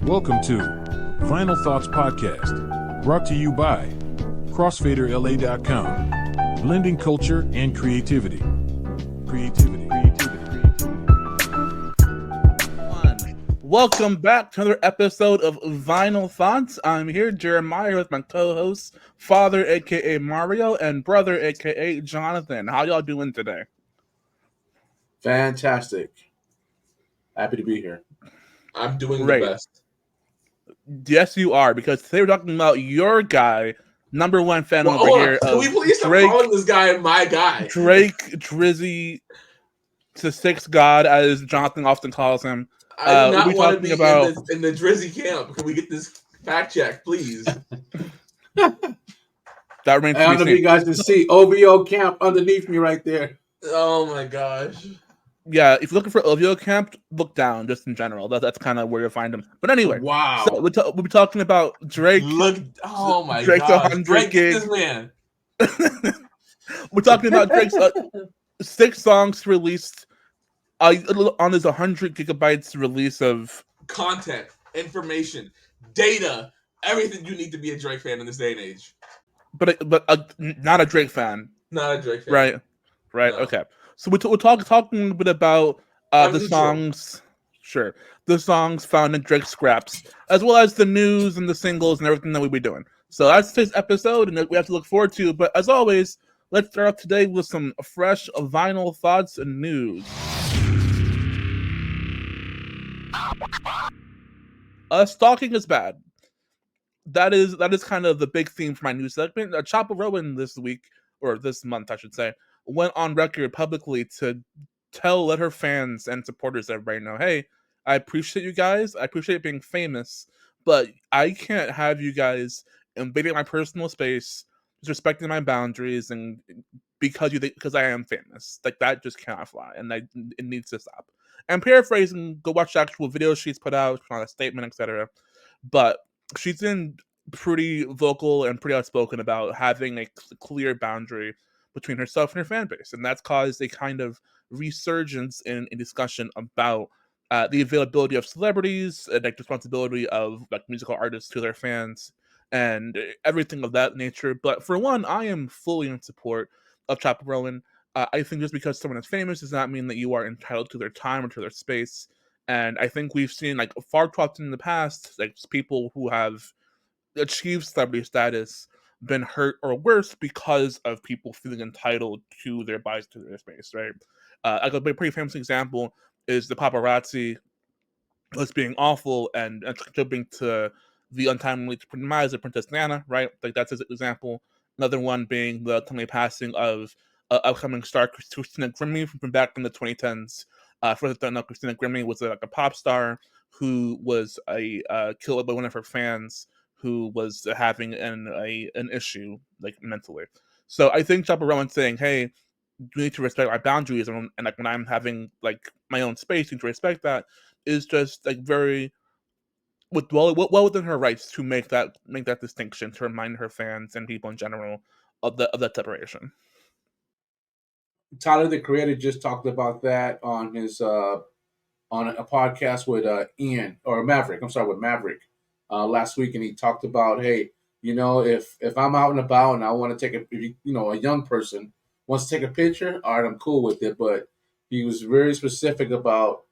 Welcome to Final Thoughts Podcast, brought to you by CrossfaderLA.com, blending culture and creativity. Welcome back to another episode of Vinyl Thoughts. I'm here, Jeremiah, with my co-hosts, Father, a.k.a. Mario, and Brother, a.k.a. Jonathan. How y'all doing today? Fantastic. Happy to be here. I'm doing Great. the best. Yes, you are, because today we're talking about your guy, number one fan over here. Can we please stop Drake, calling this guy my guy? Drake Drizzy, the sixth god, as Jonathan often calls him. I do not want to be about... in the Drizzy camp. Can we get this fact check, please? That remains to be seen. You guys can see OVO camp underneath me right there. Oh my gosh. Yeah, if you're looking for OVO camp, look down just in general. That's kind of where you'll find him. But anyway, wow. So we'll be talking about Drake. Oh my Drake's gosh. 100 Drake, gig. this man. We're talking about Drake's 6 songs released on his 100 gigabytes release of content, information, data, everything you need to be a Drake fan in this day and age. But not a Drake fan. Not a Drake fan. Right. No. Okay. So we're talking a bit about the songs. Sure. The songs found in Drake's scraps, as well as the news and the singles and everything that we'll be doing. So that's today's episode, and we have to look forward to. But as always, let's start off today with some fresh vinyl thoughts and news. Stalking is bad. That is kind of the big theme for my news segment. Chopper Rowan this week, or this month, I should say, went on record publicly to let her fans and supporters, everybody know, hey, I appreciate you guys. I appreciate being famous, but I can't have you guys invading my personal space, disrespecting my boundaries, and because I am famous. Like, that just cannot fly, and it needs to stop. I'm paraphrasing. Go watch the actual video she's put out, on a statement, etc. But she's been pretty vocal and pretty outspoken about having a clear boundary between herself and her fan base, and that's caused a kind of resurgence in a discussion about the availability of celebrities and like responsibility of like musical artists to their fans and everything of that nature. But for one, I am fully in support of Chopper Rowan. I think just because someone is famous does not mean that you are entitled to their time or to their space. And I think we've seen like far too often in the past, like people who have achieved celebrity status been hurt or worse because of people feeling entitled to their bodies, to their space, right? Like a pretty famous example is the paparazzi was being awful and contributing to the untimely demise of Princess Diana, right? Like that's his example. Another one being the timely passing of upcoming star Christina Grimmie from back in the 2010s. For the no, Christina Grimmie was like a pop star who was killed by one of her fans who was having an issue like mentally. So I think Chopper Rowan saying, "Hey, you need to respect my boundaries," and like when I'm having like my own space, you need to respect that, is just like very well within her rights to make that distinction, to remind her fans and people in general of that separation. Tyler, the Creator, just talked about that on his on a podcast with with Maverick last week, and he talked about, hey, if I'm out and about and I want to take a young person wants to take a picture, all right, I'm cool with it. But he was very specific about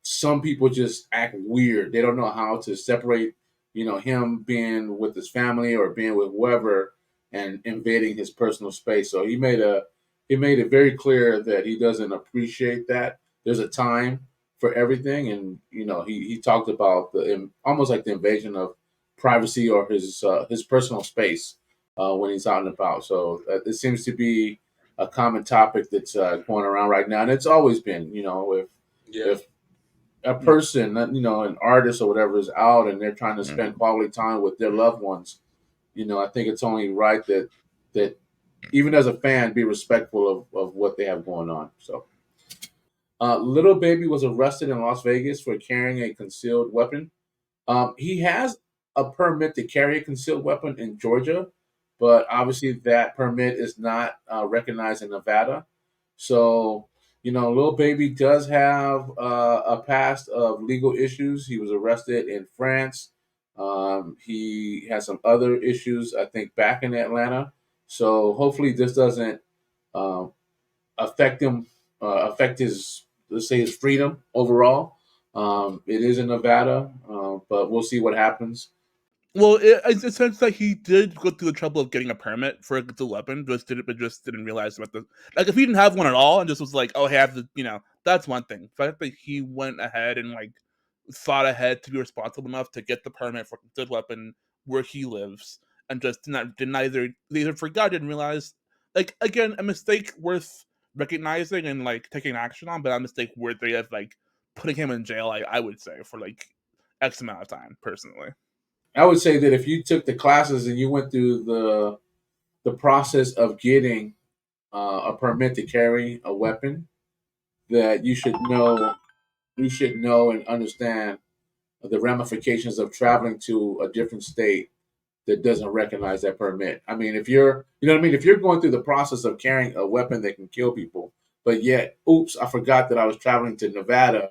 some people just act weird. They don't know how to separate, him being with his family or being with whoever and invading his personal space. So he made it very clear that he doesn't appreciate that. There's a time for everything, and he talked about almost like the invasion of privacy or his personal space when he's out and about. So it seems to be a common topic that's going around right now, and it's always been. If a person, an artist or whatever, is out and they're trying to spend quality time with their loved ones, I think it's only right that even as a fan, be respectful of what they have going on. So, Little Baby was arrested in Las Vegas for carrying a concealed weapon. He has a permit to carry a concealed weapon in Georgia, but obviously that permit is not recognized in Nevada. So Lil Baby does have a past of legal issues. He was arrested in France. He has some other issues, I think, back in Atlanta. So hopefully this doesn't um, affect him, affect his, let's say, his freedom overall. It is in Nevada, but we'll see what happens. Well, it sounds like he did go through the trouble of getting a permit for a lethal weapon, just didn't realize about the like if he didn't have one at all and just was like, oh, hey, I have the that's one thing. The fact that he went ahead and like thought ahead to be responsible enough to get the permit for a lethal weapon where he lives and just did not either forgot, didn't realize. Like again, a mistake worth recognizing and like taking action on, but a mistake worthy of like putting him in jail. I would say for like X amount of time, personally. I would say that if you took the classes and you went through the process of getting a permit to carry a weapon, that you should know and understand the ramifications of traveling to a different state that doesn't recognize that permit. I mean, if you're, you know what I mean, if you're going through the process of carrying a weapon that can kill people, but yet, oops, I forgot that I was traveling to Nevada.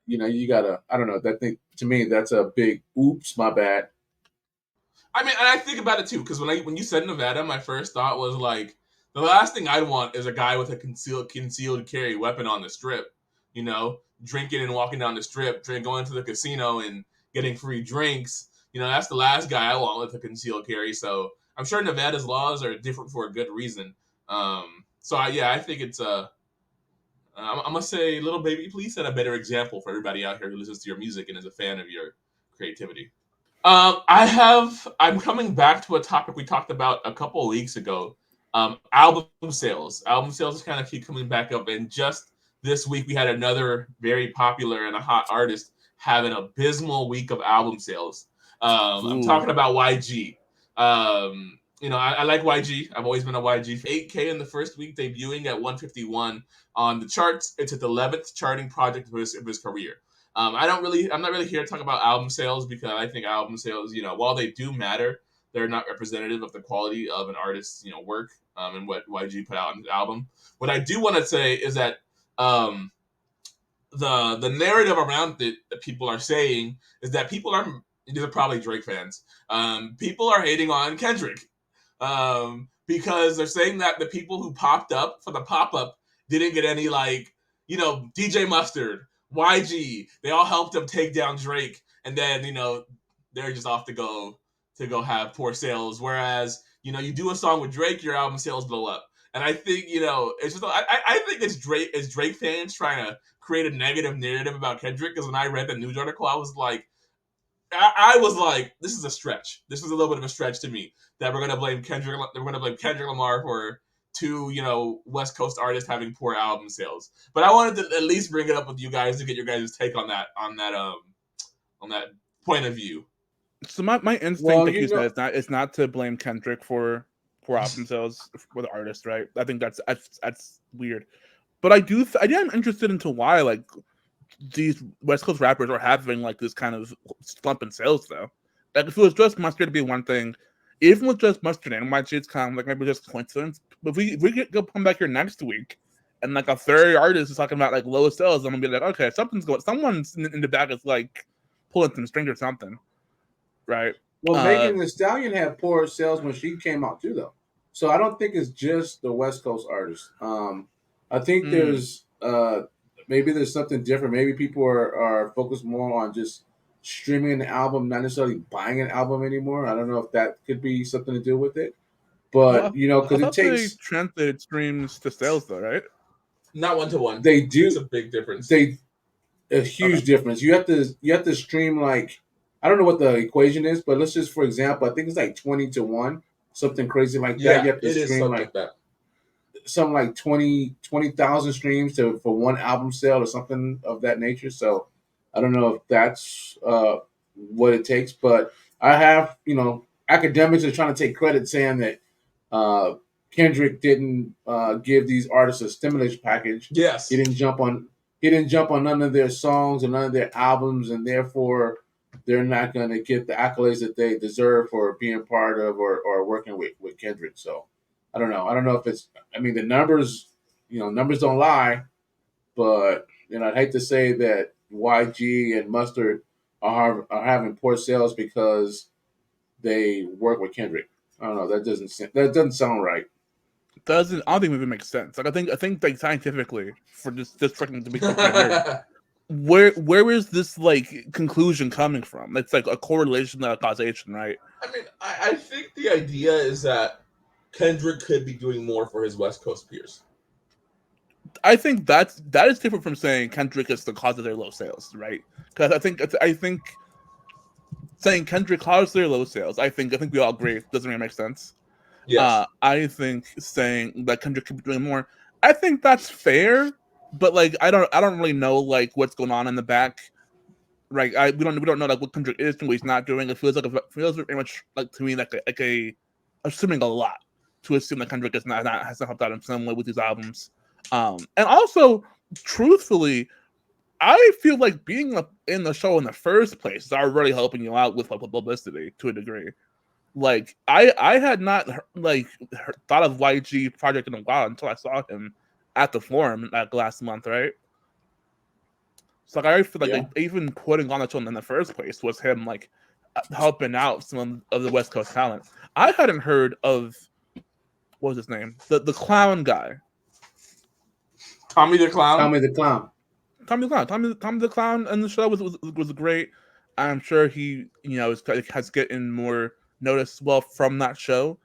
You gotta, I don't know. That thing to me, that's a big oops, my bad. I mean, and I think about it too, because when you said Nevada, my first thought was like, the last thing I'd want is a guy with a concealed carry weapon on the strip, drinking and walking down the strip, going to the casino and getting free drinks. That's the last guy I want with a concealed carry. So I'm sure Nevada's laws are different for a good reason. I think it's I'm gonna say, Little Baby, please set a better example for everybody out here who listens to your music and is a fan of your creativity. I'm coming back to a topic we talked about a couple of weeks ago. Album sales. Album sales kind of keep coming back up, and just this week we had another very popular and a hot artist have an abysmal week of album sales. I'm Ooh. talking about YG. I like YG. I've always been a YG. 8K in the first week, debuting at 151 on the charts. It's at the 11th charting project of his career. I'm not really here to talk about album sales because I think album sales, while they do matter, they're not representative of the quality of an artist's, work and what YG put out on his album. What I do want to say is that um, the narrative around it that people are saying is that these are probably Drake fans. People are hating on Kendrick because they're saying that the people who popped up for the pop up didn't get any DJ Mustard, YG. They all helped him take down Drake, and then they're just off to go have poor sales. Whereas you do a song with Drake, your album sales blow up. And I think it's just I think it's Drake fans trying to create a negative narrative about Kendrick. Because when I read the news article, I was like, this is a stretch. This is a little bit of a stretch to me that we're gonna blame Kendrick. We're gonna blame Kendrick Lamar for two, West Coast artists having poor album sales. But I wanted to at least bring it up with you guys to get your guys' take on that point of view. So my instinct, Well, like you said, it's not to blame Kendrick for album sales for the artist, right? I think that's weird. But I am interested into why like these West Coast rappers are having like this kind of slump in sales though. Like if it was just Mustard, it'd be one thing. Even with just Mustard and YG, it's kind of like maybe just coincidence. But if we come back here next week and like a third artist is talking about like low sales, I'm gonna be like, okay, someone's in the back is like pulling some strings or something, right? well, Uh, Megan Thee Stallion had poor sales when she came out too, though. So I don't think it's just the West Coast artists. I think mm. there's maybe there's something different. Maybe people are focused more on just streaming an album, not necessarily buying an album anymore. I don't know if that could be something to do with it, but Well, I because it thought they takes translated streams to sales though, right? Not one to one. they It's do a big difference. they a Okay. huge difference. You have to stream like I don't know what the equation is, but let's just for example, I think it's like 20 to 1, something crazy like that. You Yeah, have to it is stream something like like that. something like 20,000 streams for one album sale or something of that nature. So I don't know if that's what it takes, but I have academics are trying to take credit saying that uh, Kendrick didn't give these artists a stimulus package. He Yes. didn't jump on he didn't jump on none of their songs or none of their albums, and therefore they're not going to get the accolades that they deserve for being part of or working with Kendrick. So I don't know. I don't know if it's. I mean, the numbers. numbers don't lie, but I'd hate to say that YG and Mustard are having poor sales because they work with Kendrick. I don't know. That doesn't sound right. I don't think it even makes sense. Like I think like scientifically for this freaking to be weird. Where is this like conclusion coming from? It's like a correlation, not a causation, right? I mean, I think the idea is that Kendrick could be doing more for his West Coast peers. I think that is different from saying Kendrick is the cause of their low sales, right? Because I think saying Kendrick caused their low sales, I think we all agree doesn't really make sense. Yes. I think saying that Kendrick could be doing more, I think that's fair, but like I don't really know like what's going on in the back. Right, we don't know like what Kendrick is doing, what he's not doing. It feels very much like to me like a assuming a lot to assume that Kendrick has not helped out in some way with these albums. And also, truthfully, I feel like being in the show in the first place is already helping you out with like publicity to a degree. Like I had not thought of YG project in a while until I saw him at the forum like last month, right? So like, I feel like even putting on the show in the first place was him like helping out some of the West Coast talent. I hadn't heard of what was his name, the clown guy, Tommy the Clown. Tommy the Clown. Tommy the Clown, and the show was great. I'm sure he has getting more notice from that show.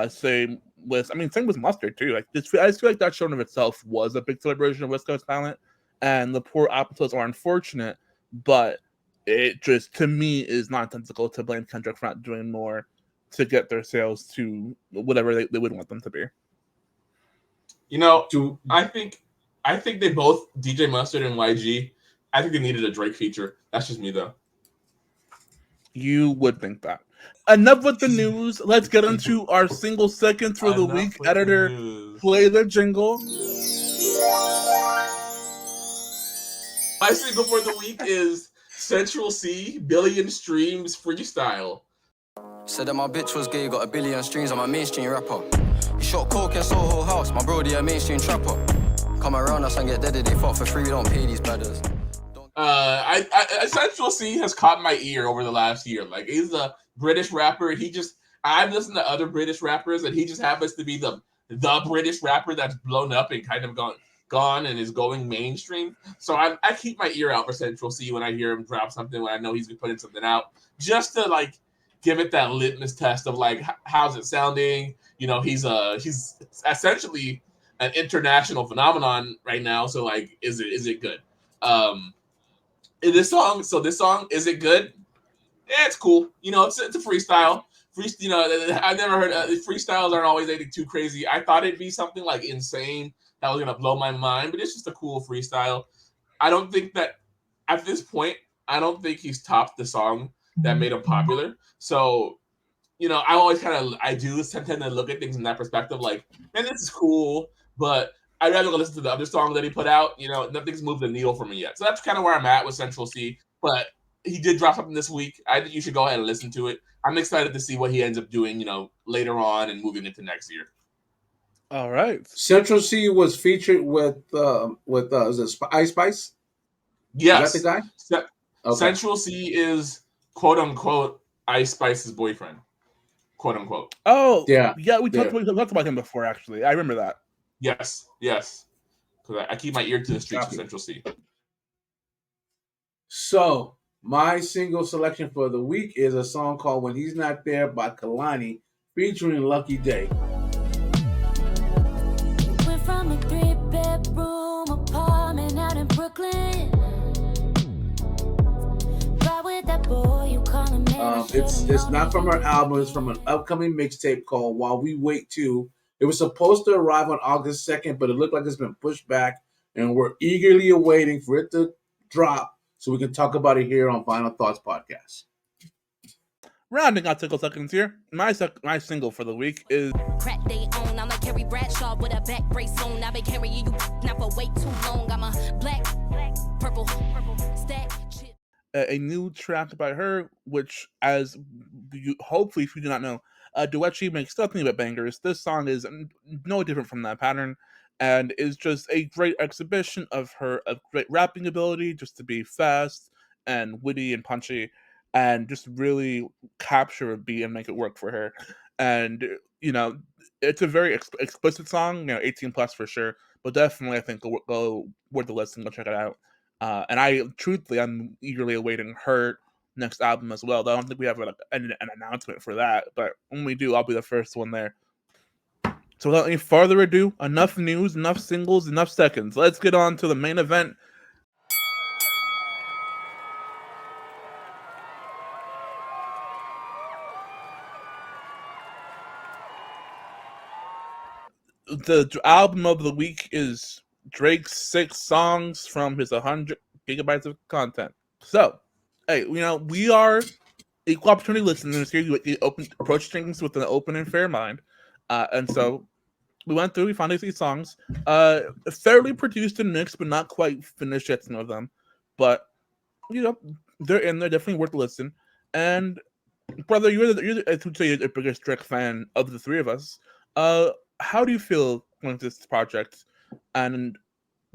Same with Mustard too. Like I just feel like that show in of itself was a big celebration of West Coast talent, and the poor episodes are unfortunate, but it just to me is nonsensical to blame Kendrick for not doing more to get their sales to whatever they would want them to be. I think they both, DJ Mustard and YG, I think they needed a Drake feature. That's just me though. You would think that. Enough with the news. Let's get into our single seconds for the week. Editor, play the jingle. My single for the week is Central C, Billion Streams Freestyle. Said that my bitch was gay, got 1 billion streams on my mainstream rapper. He shot coke in Soho House, my brody a mainstream trapper. Come around us and get dead, they fought for free, we don't pay these brothers. Central C has caught my ear over the last year. Like, he's a British rapper. I've listened to other British rappers, and he just happens to be the British rapper that's blown up and kind of gone and is going mainstream. So I keep my ear out for Central C when I hear him drop something, when I know he's putting something out, just to like give it that litmus test of like, how's it sounding? He's essentially an international phenomenon right now. So like, is it good? This song, is it good? Yeah, it's cool. It's a freestyle. I've never heard freestyles aren't always anything too crazy. I thought it'd be something like insane that was gonna blow my mind, but it's just a cool freestyle. I don't think that at this point, he's topped the song that made him popular. So, I always I do tend to look at things in that perspective, like, man, this is cool, but I'd rather go listen to the other song that he put out. Nothing's moved the needle for me yet. So that's kind of where I'm at with Central C. But he did drop something this week. I think you should go ahead and listen to it. I'm excited to see what he ends up doing, later on and moving into next year. All right. Central C was featured with is it Ice Spice? Yes. Is that the guy? Okay. Central C is quote unquote Ice Spice's boyfriend. Quote unquote. Oh yeah. We talked about him before. Actually, I remember that. Yes. Because I keep my ear to the streets of Central C. So my single selection for the week is a song called "When He's Not There" by Kalani, featuring Lucky Day. Went from a 3-bedroom apartment out in Brooklyn. Right with that boy you call him. It's not from her album. It's from an upcoming mixtape called "While We Wait 2." It was supposed to arrive on August 2nd, but it looked like it's been pushed back, and we're eagerly awaiting for it to drop so we can talk about it here on Final Thoughts Podcast. Rounding out single seconds here. My single for the week is Crack they own. I'm like Carrie Bradshaw with a back brace on. I've been carrying you not for way too long. I'm a black, purple stack. A new track by her, which, as you hopefully, if you do not know, duet she makes nothing but bangers. This song is no different from that pattern. and is just a great exhibition of her great rapping ability, just to be fast and witty and punchy, and just really capture a beat and make it work for her. And it's a very explicit song, 18 plus for sure, but definitely I think go worth the listen. Go check it out. And I'm eagerly awaiting her next album as well. Though I don't think we have an announcement for that, but when we do, I'll be the first one there. So without any further ado, enough news, enough singles, enough seconds. Let's get on to the main event. The album of the week is Drake's 6 songs from his 100 gigabytes of content. So, hey, we are equal opportunity listeners here. You approach things with an open and fair mind. And so we went through, we found these songs. Fairly produced and mixed, but not quite finished yet, some of them. But, they're in there, definitely worth a listen. And, brother, you're the biggest Drake fan of the three of us. How do you feel with this project? And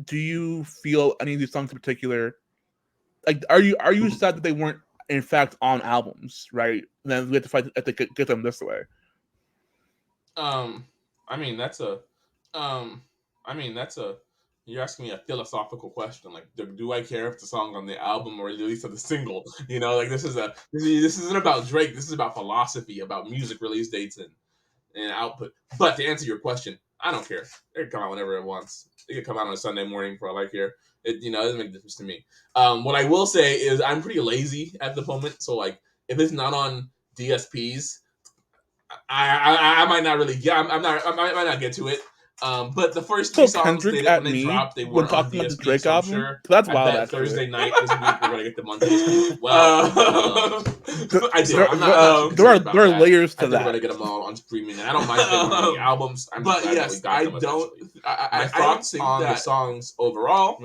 do you feel any of these songs in particular, like, are you sad that they weren't in fact on albums, right? And then we have to fight to get them this way. I mean that's a you're asking me a philosophical question. Like, do I care if the song on the album or at least of the single? Like this isn't about Drake. This is about philosophy, about music release dates and output. But to answer your question, I don't care. It can come out whenever it wants. It can come out on a Sunday morning for all I care. It doesn't make a difference to me. What I will say is I'm pretty lazy at the moment. So like if it's not on DSPs, I might not really I might not get to it. But the first 3 songs Kendrick when they dropped, they weren't on talking about the DSP, Drake so I'm album. sure That's wild. that Thursday night this week we're gonna get them on DSP as well. There are layers to I think that. we're gonna get them all on streaming, and I don't mind them on the albums. But yes, I don't. My thoughts on the songs overall.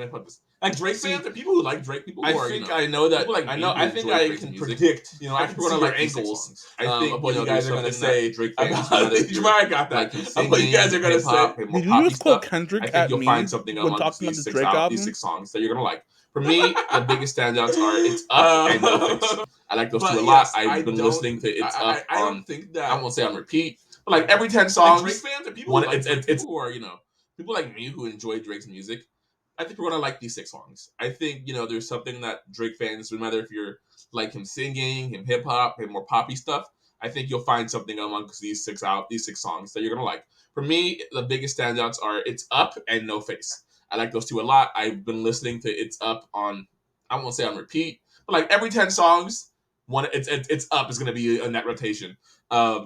Like Drake fans, the people who like Drake, people who I know that. like I think I can predict. I think we're gonna like angles. I think what you guys are gonna say Drake about fans. I got that. What you guys are gonna say. Did you just quote Kendrick I think at you'll me find something when on talking about these the 6 Drake album? These 6 songs that you're gonna like. For me, the biggest standouts are "It's Up" and "No Face." I like those 2 a lot. I've been listening to "It's Up" I don't think that. I won't say on repeat, but like every 10 songs. Like Drake fans, the people who like Drake, it's who are people like me who enjoy Drake's music. I think we're gonna like these 6 songs. I think there's something that Drake fans, no matter if you're like him singing, him hip hop, him more poppy stuff, I think you'll find something amongst these 6 songs that you're gonna like. For me, the biggest standouts are "It's Up" and "No Face." I like those 2 a lot. I've been listening to "It's Up" on, I won't say on repeat, but like every 10 songs, it's Up is gonna be in that rotation.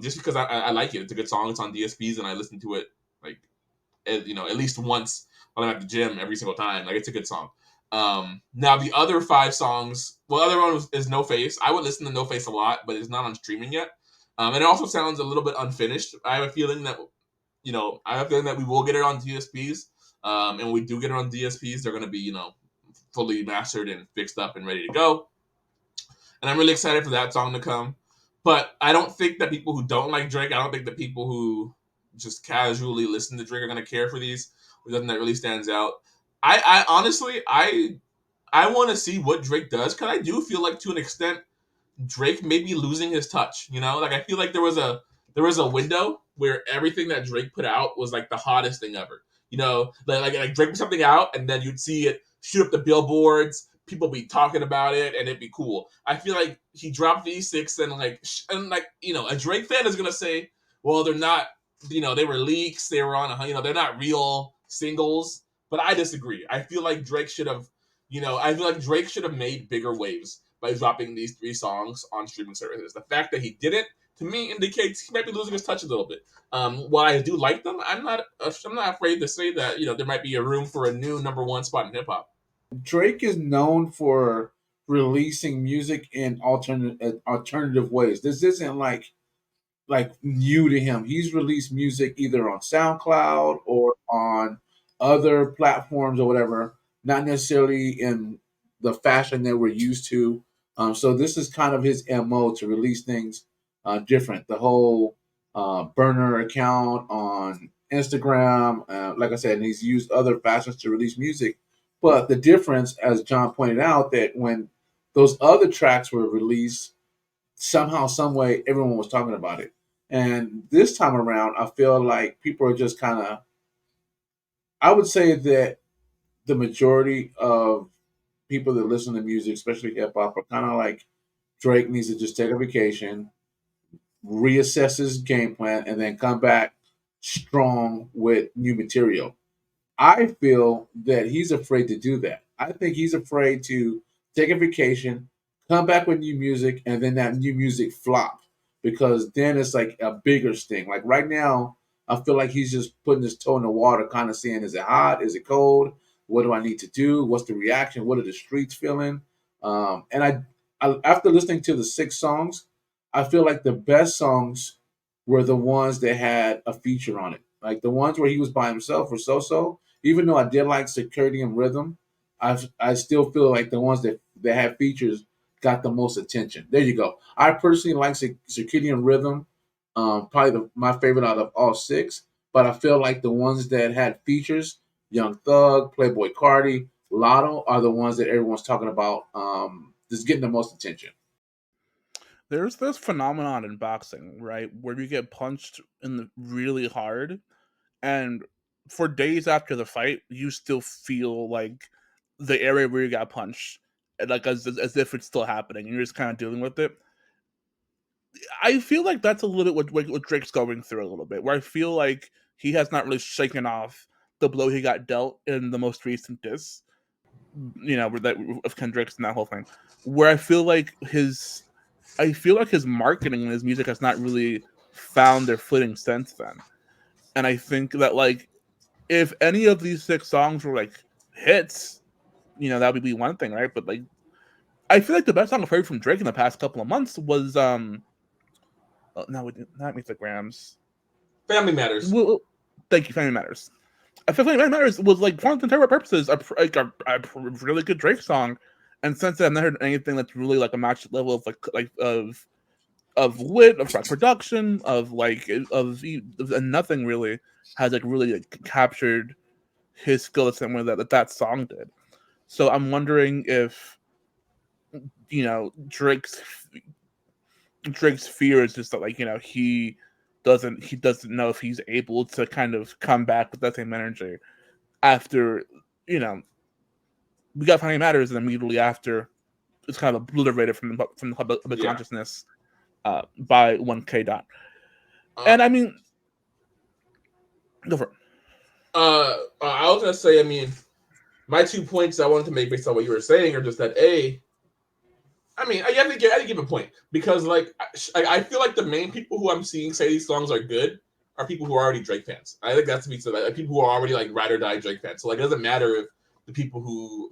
Just because I like it. It's a good song. It's on DSPs, and I listen to it like at least once when I'm at the gym every single time. Like, it's a good song. Now the other 5 songs, the other one is "No Face." I would listen to "No Face" a lot, but it's not on streaming yet. And it also sounds a little bit unfinished. I have a feeling that we will get it on DSPs. And when we do get it on DSPs, they're going to be fully mastered and fixed up and ready to go. And I'm really excited for that song to come. But I don't think that people who don't like Drake, I don't think that people who just casually listen to Drake are going to care for these. There's nothing that really stands out. I honestly, I want to see what Drake does, because I do feel like to an extent Drake may be losing his touch. Like I feel like there was a window where everything that Drake put out was like the hottest thing ever. Like Drake put something out and then you'd see it shoot up the billboards, people be talking about it, and it'd be cool. I feel like he dropped these 6 and a Drake fan is gonna say, well, they're not, they were leaks, they were on, they're not real singles. But I disagree. I feel like Drake should have, made bigger waves by dropping these 3 songs on streaming services. The fact that he didn't, to me, indicates he might be losing his touch a little bit. While I do like them, I'm not afraid to say that there might be a room for a new number 1 spot in hip hop. Drake is known for releasing music in alternative ways. This isn't like new to him. He's released music either on SoundCloud or on other platforms or whatever, not necessarily in the fashion that we're used to. So this is kind of his MO, to release things different. The whole burner account on Instagram, like I said, and he's used other fashions to release music. But the difference, as John pointed out, that when those other tracks were released, somehow, some way, everyone was talking about it. And this time around, I feel like people are just kind of. I would say that the majority of people that listen to music, especially hip hop, are kind of like Drake needs to just take a vacation, reassess his game plan, and then come back strong with new material. I feel that he's afraid to do that. I think he's afraid to take a vacation, come back with new music, and then that new music flop because then it's like a bigger sting. Like right now, I feel like he's just putting his toe in the water, kind of saying, is it hot? Is it cold? What do I need to do? What's the reaction? What are the streets feeling? And after listening to the 6 songs, I feel like the best songs were the ones that had a feature on it. Like the ones where he was by himself were so. Even though I did like Circadian Rhythm, I still feel like the ones that had features got the most attention. There you go. I personally like Circadian Rhythm, probably my favorite out of all 6. But I feel like the ones that had features, Young Thug, Playboy Cardi, Lotto, are the ones that everyone's talking about. Just getting the most attention. There's this phenomenon in boxing, right, where you get punched really hard, and for days after the fight, you still feel like the area where you got punched, and like as if it's still happening, and you're just kind of dealing with it. I feel like that's a little bit what Drake's going through a little bit, where I feel like he has not really shaken off the blow he got dealt in the most recent diss, with that of Kendrick's and that whole thing, where I feel like his marketing and his music has not really found their footing since then. And I think that like if any of these 6 songs were like hits, that would be one thing, right? But like I feel like the best song I've heard from Drake in the past couple of months was no, not Meet the Grams. Family Matters. Well, thank you, Family Matters. I feel Family Matters was like for all intents and purposes a really good Drake song. And since then, I've never heard anything that's really like a match level of of wit, of production, of nothing really has like really like, captured his skill the same way that song did. So I'm wondering if Drake's fear is just that like he doesn't know if he's able to kind of come back with that same energy after we got Family Matters, and immediately after it's kind of obliterated from the public consciousness by 1K Dot. And I mean, go for it. I was gonna say, I mean, my 2 points I wanted to make based on what you were saying are just that I have to give a point because like I feel like the main people who I'm seeing say these songs are good are people who are already Drake fans. I think that's to be said, like people who are already like ride or die Drake fans. So like it doesn't matter if the people who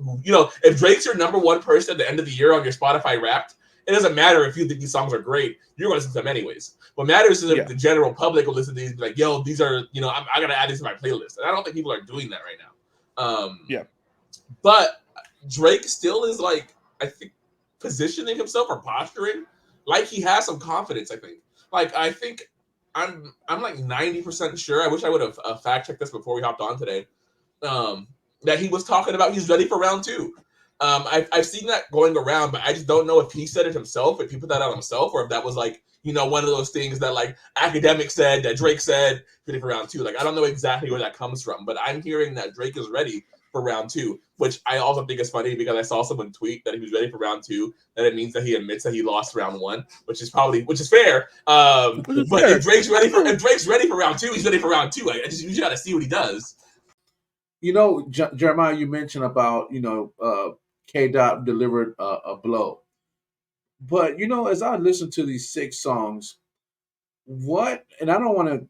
if Drake's your number 1 person at the end of the year on your Spotify Wrapped, it doesn't matter if you think these songs are great. You're going to listen to them anyways. What matters is if the general public will listen to these and be like, yo, these are, I got to add these to my playlist. And I don't think people are doing that right now. But Drake still is like, I think, positioning himself or posturing like he has some confidence. I think. Like, I think I'm like 90% sure. I wish I would have fact checked this before we hopped on today. That he was talking about he's ready for round 2. I've seen that going around, but I just don't know if he said it himself, if he put that out himself, or if that was like, one of those things that like academics said, that Drake said, ready for round 2. Like, I don't know exactly where that comes from, but I'm hearing that Drake is ready for round 2, which I also think is funny because I saw someone tweet that he was ready for round 2, that it means that he admits that he lost round 1, which is fair. But if Drake's ready for round 2, he's ready for round 2. You just got to see what he does. Jeremiah, you mentioned about K. Dot delivered a blow, but as I listen to these 6 songs, and I don't want to.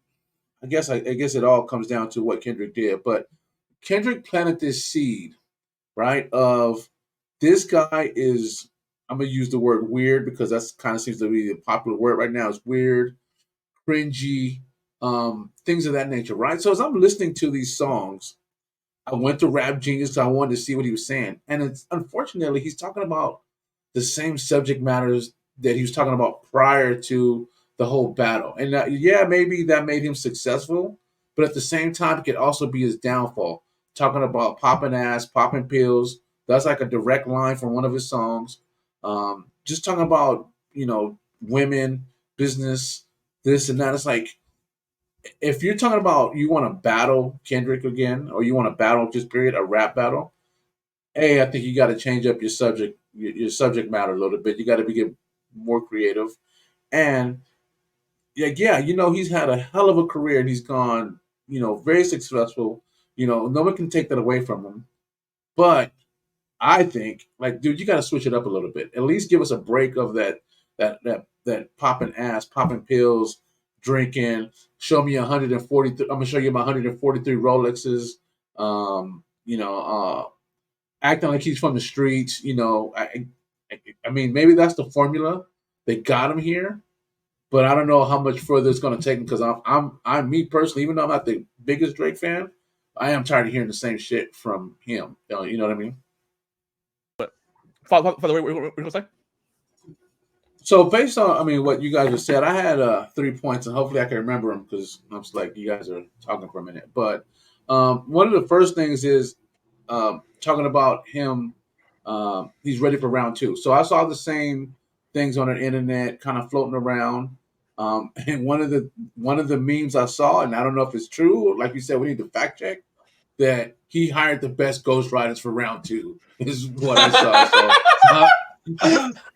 I guess it all comes down to what Kendrick did, but Kendrick planted this seed, right? Of this guy is, I'm gonna use the word weird because that's kind of seems to be the popular word right now. Is weird, cringy, things of that nature, right? So as I'm listening to these songs, I went to Rap Genius because I wanted to see what he was saying, and it's unfortunately he's talking about the same subject matters that he was talking about prior to the whole battle. And maybe that made him successful, but at the same time, it could also be his downfall. Talking about popping ass, popping pills. That's like a direct line from one of his songs. Just talking about women, business, this and that. It's like if you're talking about you want to battle Kendrick again, or you want to battle just period a rap battle. I think you got to change up your subject matter a little bit. You got to get more creative, and yeah, he's had a hell of a career and he's gone, very successful. No one can take that away from him. But I think, like, dude, you got to switch it up a little bit. At least give us a break of that popping ass, popping pills, drinking. Show me 143. I'm gonna show you my 143 Rolexes. Acting like he's from the streets. I mean, maybe that's the formula. They got him here, but I don't know how much further it's going to take him because I'm me personally. Even though I'm not the biggest Drake fan, I am tired of hearing the same shit from him. You know what I mean? Father, what were you gonna say? So based on, what you guys have said, I had 3 points, and hopefully I can remember them because I'm just like you guys are talking for a minute. But one of the first things is talking about him. He's ready for round two. So I saw the same things on the internet, kind of floating around. And one of the memes I saw, and I don't know if it's true. Like you said, we need to fact check that he hired the best ghostwriters for round two. Is what I saw. So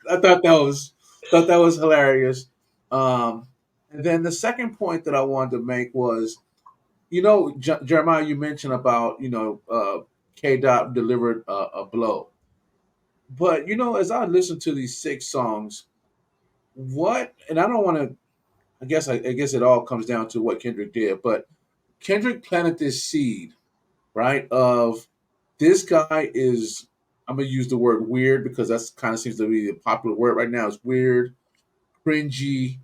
I thought that was hilarious. And then the second point that I wanted to make was, Jeremiah, you mentioned about K. Dot delivered a blow, but as I listened to these 6 songs, and I don't want to. I guess it all comes down to what Kendrick did, but Kendrick planted this seed, right? Of this guy is. I'm gonna use the word weird because that's kind of seems to be the popular word right now. Is weird, cringy,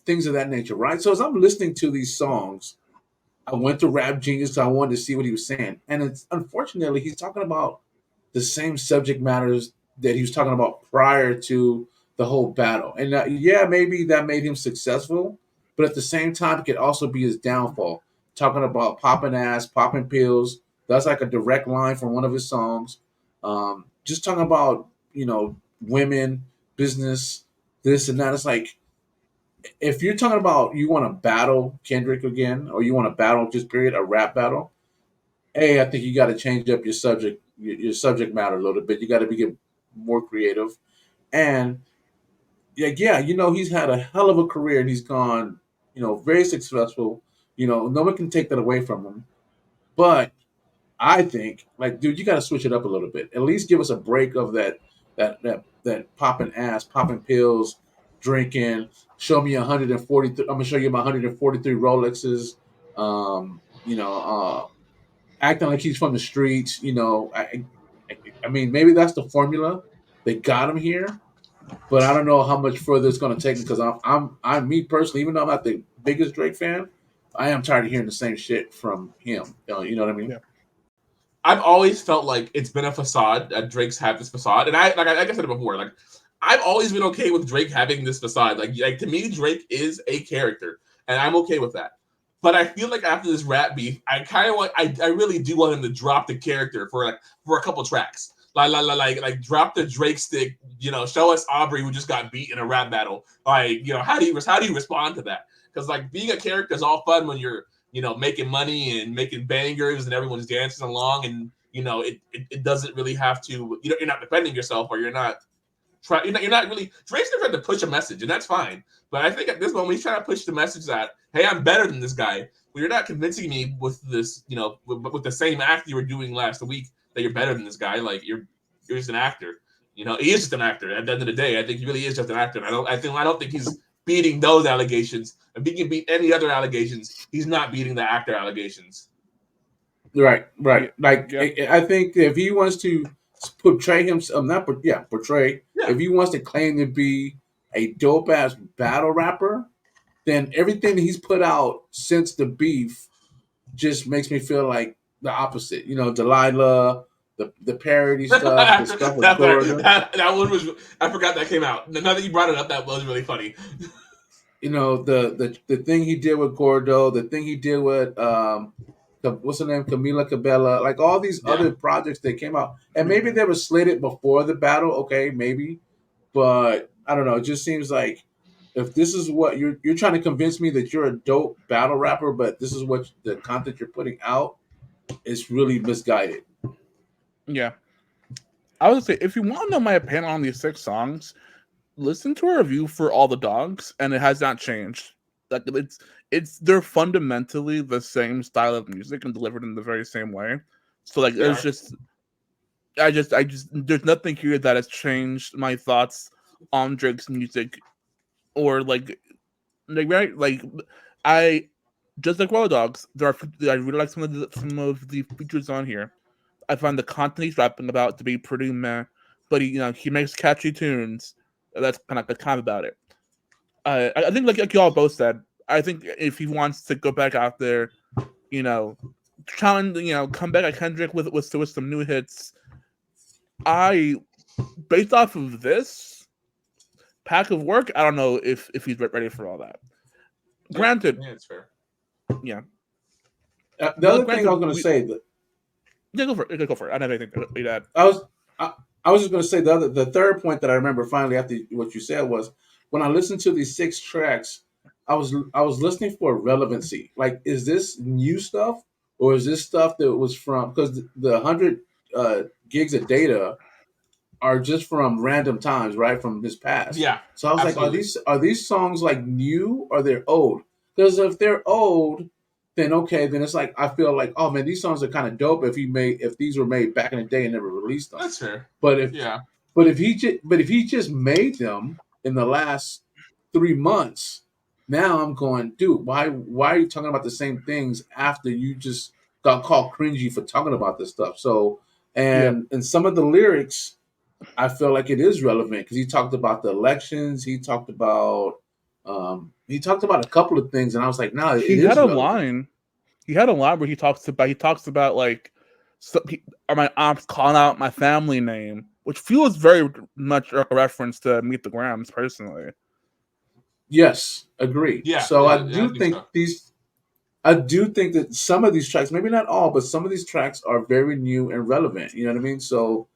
things of that nature, right? So as I'm listening to these songs, I went to Rap Genius because I wanted to see what he was saying, and it's unfortunately he's talking about the same subject matters that he was talking about prior to the whole battle. And yeah, maybe that made him successful, but at the same time, it could also be his downfall. Talking about popping ass, popping pills. That's like a direct line from one of his songs. Just talking about women, business, this and that. It's like if you're talking about you want to battle Kendrick again, or you want to battle just period a rap battle. I think you got to change up your subject matter a little bit. You got to get more creative, and yeah, he's had a hell of a career and he's gone, very successful. No one can take that away from him. But I think, like, dude, you got to switch it up a little bit. At least give us a break of that popping ass, popping pills, drinking. Show me 143. I'm gonna show you my 143 Rolexes. Acting like he's from the streets. I mean, maybe that's the formula. They got him here, but I don't know how much further it's going to take because I'm me personally. Even though I'm not the biggest Drake fan, I am tired of hearing the same shit from him. You know what I mean? Yeah. I've always felt like it's been a facade that Drake's had this facade, and like I said it before, like I've always been okay with Drake having this facade. Like to me, Drake is a character, and I'm okay with that. But I feel like after this rap beef, I kind of want, I really do want him to drop the character for a couple tracks, like drop the Drake stick. Show us Aubrey who just got beat in a rap battle. Like how do you respond to that? Because like being a character is all fun when you're making money and making bangers and everyone's dancing along, and it doesn't really have to. You're not defending yourself, or you're not really. Drake's not trying to push a message, and that's fine. But I think at this moment he's trying to push the message that, hey, I'm better than this guy. Well, you're not convincing me with this, with the same act you were doing last week that you're better than this guy. Like you're just an actor. He is just an actor. At the end of the day, I think he really is just an actor. And I don't think he's beating those allegations. If he can beat any other allegations, he's not beating the actor allegations. Right. Like yeah. I think if he wants to portray himself, portray. Yeah. If he wants to claim to be a dope ass battle rapper, then everything that he's put out since the beef just makes me feel like the opposite. Delilah, the parody stuff, the stuff with that one was. I forgot that came out. Now that you brought it up, that was really funny. you know, the thing he did with Gordo, the thing he did with what's her name, Camila Cabella, like all these other projects that came out, and maybe they were slated before the battle. Okay, maybe, but I don't know. It just seems like if this is what you're trying to convince me that you're a dope battle rapper, but this is what the content you're putting out, it's really misguided. Yeah. I would say, if you want to know my opinion on these 6 songs, listen to a review for All the Dogs, and it has not changed. Like they're fundamentally the same style of music and delivered in the very same way. So like, there's just there's nothing here that has changed my thoughts on Drake's music, or like right, like I just like All the Dogs. I really like some of the features on here. I find the content he's rapping about to be pretty meh, but he makes catchy tunes. That's kind of about it. I think like y'all both said, I think if he wants to go back out there, challenge, come back at Kendrick with some new hits. Based off of this pack of work, I don't know if he's ready for all that. Granted, yeah, it's fair. Yeah. The other thing I was going to say that. Yeah, go for it. Go for it. I don't have anything to add. I was just going to say the third point that I remember finally after what you said was when I listened to these 6 tracks, I was listening for relevancy. Like, is this new stuff or is this stuff that was from, because the 100 gigs of data are just from random times, right, from his past. Yeah. So I was absolutely. like, are these songs like new or they're old? Because if they're old, then okay, then it's like I feel like, oh man, these songs are kind of dope if these were made back in the day and never released them. That's fair. But if he just made them in the last 3 months, now I'm going, dude, why are you talking about the same things after you just got called cringy for talking about this stuff? So and some of the lyrics, I feel like it is relevant because he talked about the elections. He talked about a couple of things, and I was like, no, he had a line. He had a line where he talks about like, are my aunts calling out my family name, which feels very much like a reference to Meet the Grams, personally. Yes, agree. Yeah. So yeah, I do think I do think that some of these tracks, maybe not all, but some of these tracks are very new and relevant. You know what I mean? So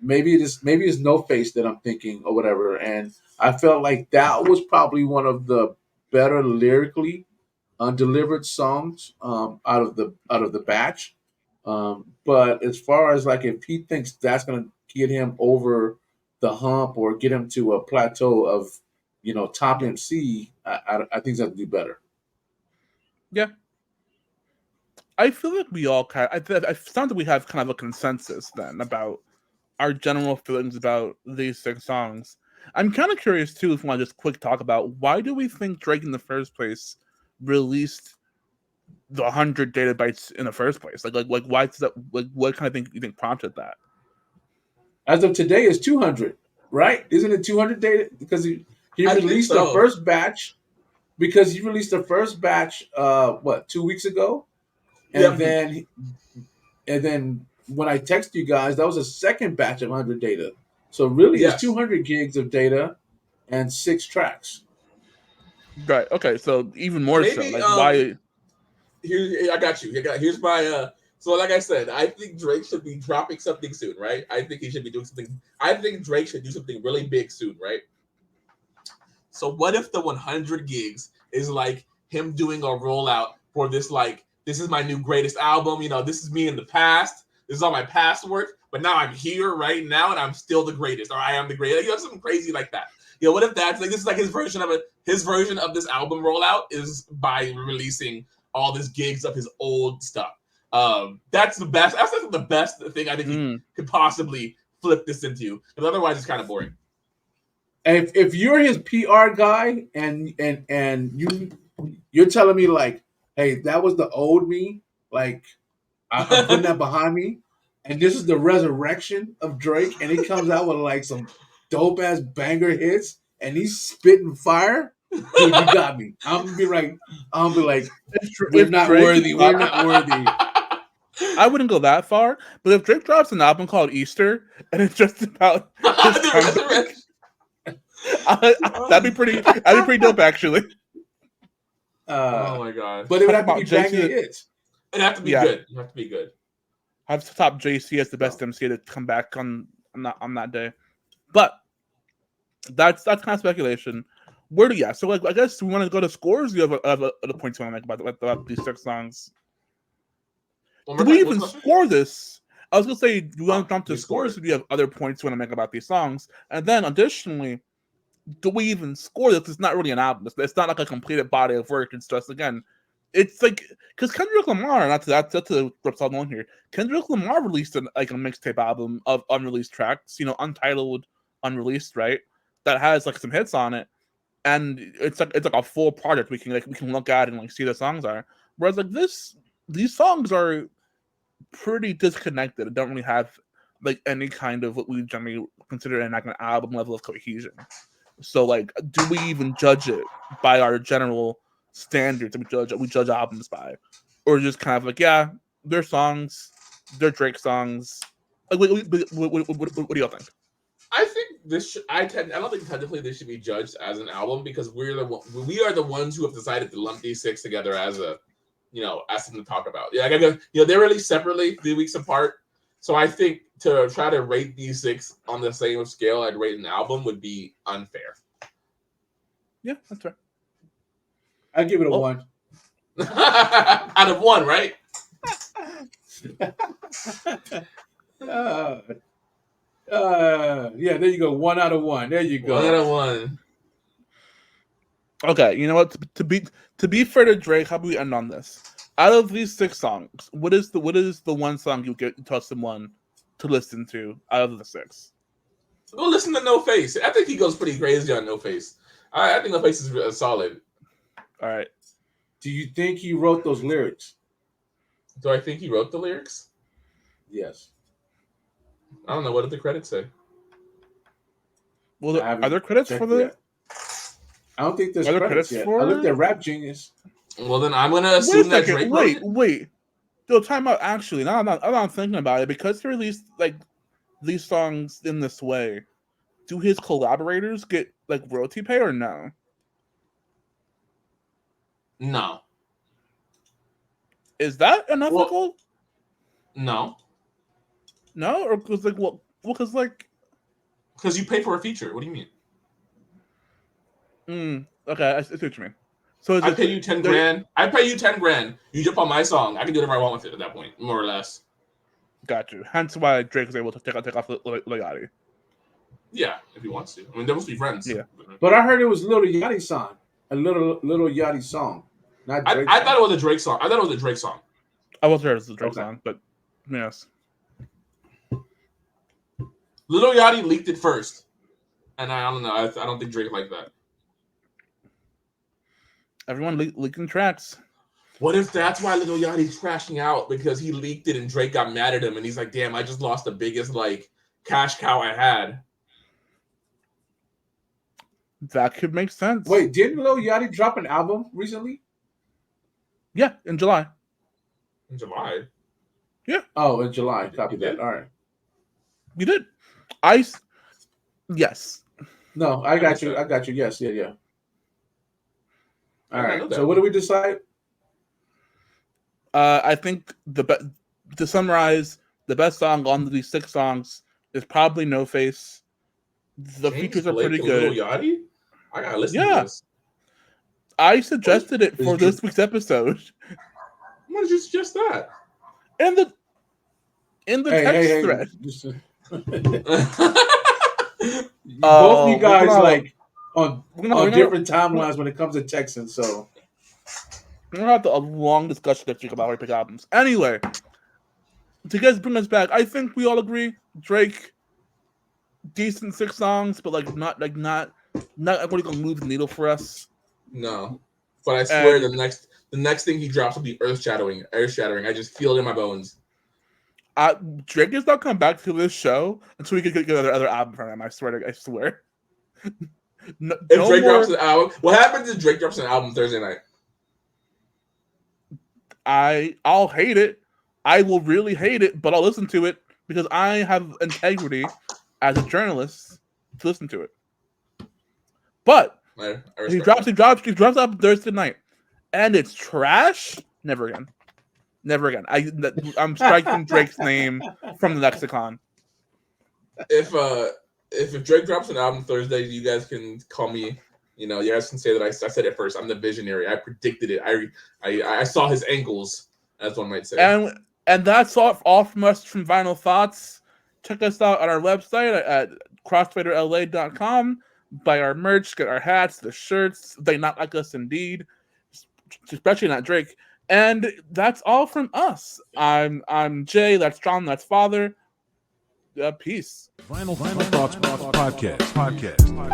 maybe it's No Face that I'm thinking or whatever. And I felt like that was probably one of the better lyrically delivered songs out of the batch. But as far as like if he thinks that's gonna get him over the hump or get him to a plateau of top MC, I think he's have to do better. Yeah. I feel like we all I sound like we have kind of a consensus then about our general feelings about these 6 songs. I'm kind of curious too, if we want to just quick talk about why do we think Drake in the first place released the 100 data bytes in the first place? Like why is that? Like, what kind of thing you think prompted that? As of today, it's 200, right? Isn't it 200 data? Because he released the first batch. Because he released the first batch, 2 weeks ago, and then when I text you guys, that was a second batch of 100 data. So really, it's 200 gigs of data and 6 tracks. Right. Okay. So even more so, like why? Here, I got you. Here's my. So, like I said, I think Drake should be dropping something soon, right? I think he should be doing something. I think Drake should do something really big soon, right? So what if the 100 gigs is like him doing a rollout for this, like, this is my new greatest album, this is me in the past, this is all my past work, but now I'm here right now and I'm still the greatest, or I am the greatest, something crazy like that. What if that's like, this is like his version of this album rollout is by releasing all these gigs of his old stuff. That's the best. That's the best thing I think he could possibly flip this into, because otherwise it's kind of boring. If you're his PR guy and you're telling me like, hey, that was the old me, like I'm putting that behind me, and this is the resurrection of Drake, and he comes out with like some dope ass banger hits, and he's spitting fire, dude, you got me. I'm gonna be like, we're not worthy. We're not worthy. I wouldn't go that far, but if Drake drops an album called Easter and it's just about his comeback, That'd be pretty dope, actually. Oh my god! But it would have to About be banging JC hits. It'd have to be Yeah. good. It'd have to be good. I have to top JC as the best MC to come back on that day, but that's kind of speculation. So like I guess we want to go to scores. You have other points you want to make about these 6 songs. Do we even score this? I was gonna say, do we want to jump to scores? Or do you have other points you want to make about these songs? And then additionally, do we even score this? It's not really an album. It's not like a completed body of work. It's just, again, it's like, because Kendrick Lamar, that's the what's on here. Kendrick Lamar released a mixtape album of unreleased tracks, untitled, unreleased, right? That has like some hits on it, and it's like a full project we can look at and like see the songs are. Whereas like these songs are pretty disconnected. It don't really have like any kind of what we generally consider like an album level of cohesion. So like, do we even judge it by our general standards that we judge albums by, or just kind of like, yeah, they're songs, they're Drake songs? Like, what do y'all think? I think I don't think technically this should be judged as an album because we are the ones who have decided to lump these 6 together as a, as something to talk about. Yeah, they're released separately, 3 weeks apart. So I think to try to rate these 6 on the same scale I'd rate an album would be unfair. Yeah, that's fair. I'd give it a 1. Out of 1, right? Yeah, there you go. 1 out of 1. There you go. 1 out of 1. Okay, you know what? To be fair to Drake, how about we end on this? Out of these 6 songs, what is the one song you tell someone to listen to out of the 6? Go listen to No Face. I think he goes pretty crazy on No Face. I think No Face is solid. All right. Do you think he wrote those lyrics? Do I think he wrote the lyrics? Yes. I don't know. What did the credits say? Well, are there credits for the? Yet. I don't think there's credits yet. I looked at Rap Genius. Well, then I'm gonna assume that Drake. Wait. Yo, time out. Actually, now I'm not thinking about it, because he released like these songs in this way. Do his collaborators get like royalty pay or no? No. Is that unethical? No. No, or because like because you pay for a feature. What do you mean? Okay, I see what you mean. So I pay you 10 grand. I pay you 10 grand. You jump on my song. I can do whatever I want with it at that point, more or less. Got you. Hence why Drake is able to take off Lil Yachty. Yeah, if he wants to. I mean, they must be friends. Yeah. But I heard it was Lil Yachty song. A little Yachty song. Not Drake I thought it was a Drake song. I wasn't sure it was a Drake song, but yes. Lil Yachty leaked it first. And I don't know. I don't think Drake liked that. Everyone leaking tracks. What if that's why Lil Yachty's crashing out? Because he leaked it and Drake got mad at him and he's like, damn, I just lost the biggest cash cow I had. That could make sense. Wait, didn't Lil Yachty drop an album recently? Yeah, in July. In July? Yeah. Oh, in July. Copy that. All right. We did. Yes. No, I got you. Yes, yeah. All right. So what do we decide? I think to summarize, the best song on these 6 songs is probably No Face. The features are pretty good. Lil Yachty? I gotta listen to this. I suggested it for this week's episode. Why did you suggest that? In the text thread. Both you guys on different timelines when it comes to texting, so we're gonna have a long discussion next week about how we pick albums. Anyway, to guys bring us back, I think we all agree Drake, decent 6 songs, but not really gonna move the needle for us. No, but I swear the next thing he drops will be earth shattering. I just feel it in my bones. Drake is not come back to this show until we can get another album from him. I swear. If Drake drops an album, what happens if Drake drops an album Thursday night? I'll hate it. I will really hate it, but I'll listen to it because I have integrity as a journalist to listen to it. But I he respect drops up Thursday night, and it's trash. Never again. I'm striking Drake's name from the lexicon. If Drake drops an album Thursday, you guys can call me. You know, you guys can say that I said it first. I'm the visionary. I predicted it. I saw his ankles, as one might say. And that's all from us from Vinyl Thoughts. Check us out on our website at crossfaderla.com. Buy our merch, get our hats, the shirts. They not like us indeed, especially not Drake. And that's all from us. I'm Jay. That's John. That's Father. Peace. Vinyl Thoughts Podcast.